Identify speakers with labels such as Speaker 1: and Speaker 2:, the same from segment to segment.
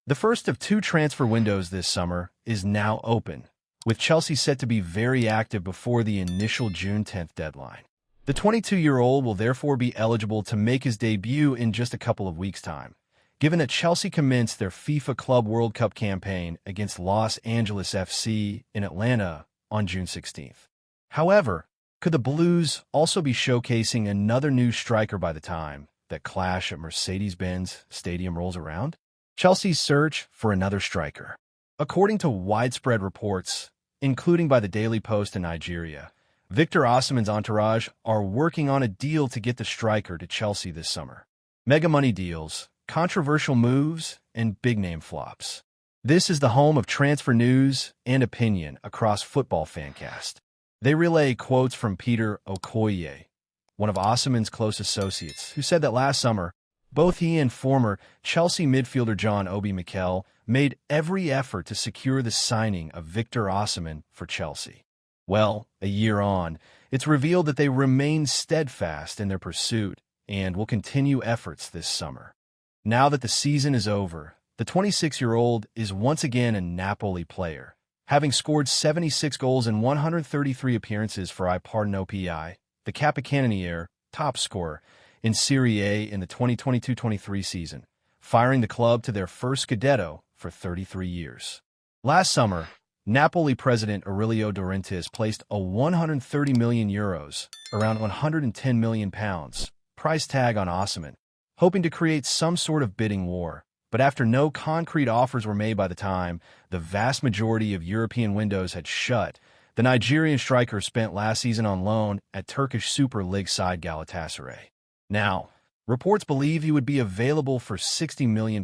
Speaker 1: The first of two transfer windows this summer is now open, with Chelsea set to be very active before the initial June 10th deadline. The 22-year-old will therefore be eligible to make his debut in just a couple of weeks' time, given that Chelsea commenced their FIFA Club World Cup campaign against Los Angeles FC in Atlanta on June 16th. However, could the Blues also be showcasing another new striker by the time that clash at Mercedes-Benz Stadium rolls around? Chelsea's search for another striker. According to widespread reports, including by the Daily Post in Nigeria, Victor Osimhen's entourage are working on a deal to get the striker to Chelsea this summer. Mega money deals, controversial moves, and big-name flops. This is the home of transfer news and opinion across Football Fancast. They relay quotes from Peter Okoye, one of Osimhen's close associates, who said that last summer, both he and former Chelsea midfielder John Obi Mikel made every effort to secure the signing of Victor Osimhen for Chelsea. Well, a year on, it's revealed that they remain steadfast in their pursuit and will continue efforts this summer. Now that the season is over, the 26-year-old is once again a Napoli player, having scored 76 goals in 133 appearances for Opi, the Capocannoniere top scorer in Serie A in the 2022-23 season, firing the club to their first Scudetto for 33 years. Last summer, Napoli president Aurelio De Laurentiis placed a €130 million, around £110 million, price tag on Osimhen, hoping to create some sort of bidding war. But after no concrete offers were made by the time the vast majority of European windows had shut, the Nigerian striker spent last season on loan at Turkish Super League side Galatasaray. Now, reports believe he would be available for £60 million.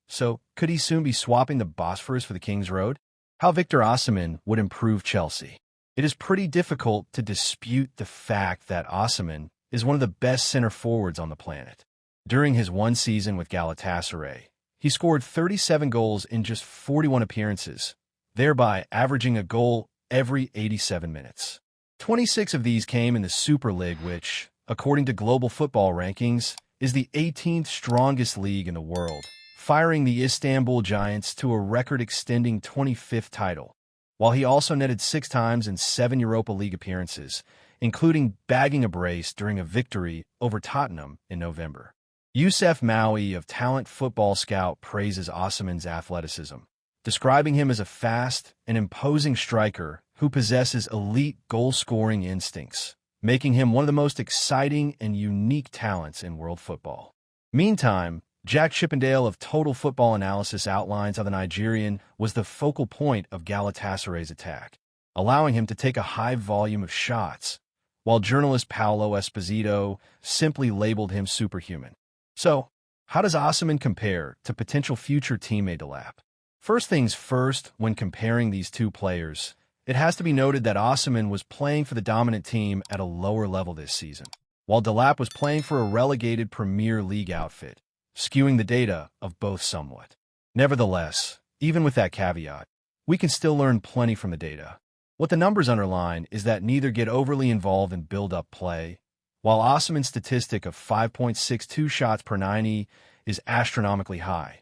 Speaker 1: So, could he soon be swapping the Bosphorus for the King's Road? How Victor Osimhen would improve Chelsea. It is pretty difficult to dispute the fact that Osimhen is one of the best center forwards on the planet. During his one season with Galatasaray, he scored 37 goals in just 41 appearances, thereby averaging a goal every 87 minutes. 26 of these came in the Super League, which, according to Global Football Rankings, is the 18th strongest league in the world, firing the Istanbul Giants to a record-extending 25th title, while he also netted 6 times in 7 Europa League appearances, including bagging a brace during a victory over Tottenham in November. Youssef Maui of Talent Football Scout praises Osimhen's athleticism, describing him as a fast and imposing striker who possesses elite goal-scoring instincts, making him one of the most exciting and unique talents in world football. Meantime, Jack Chippendale of Total Football Analysis outlines how the Nigerian was the focal point of Galatasaray's attack, allowing him to take a high volume of shots, while journalist Paolo Esposito simply labeled him superhuman. So, how does Osimhen compare to potential future teammate Delap? First things first, when comparing these two players, it has to be noted that Osimhen was playing for the dominant team at a lower level this season, while Delap was playing for a relegated Premier League outfit, skewing the data of both somewhat. Nevertheless, even with that caveat, we can still learn plenty from the data. What the numbers underline is that neither get overly involved in build-up play, while Osimhen's statistic of 5.62 shots per 90 is astronomically high,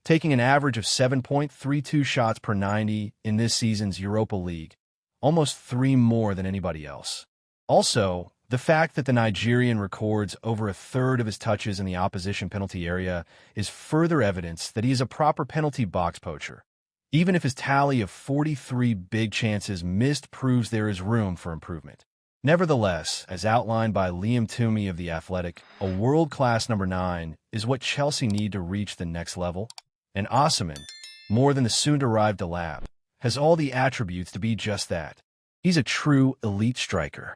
Speaker 1: taking an average of 7.32 shots per 90 in this season's Europa League, almost 3 more than anybody else. Also, the fact that the Nigerian records over a third of his touches in the opposition penalty area is further evidence that he is a proper penalty box poacher, even if his tally of 43 big chances missed proves there is room for improvement. Nevertheless, as outlined by Liam Toomey of The Athletic, a world-class number 9 is what Chelsea need to reach the next level, and Osimhen, more than the soon-to-arrive Delap, has all the attributes to be just that. He's a true elite striker.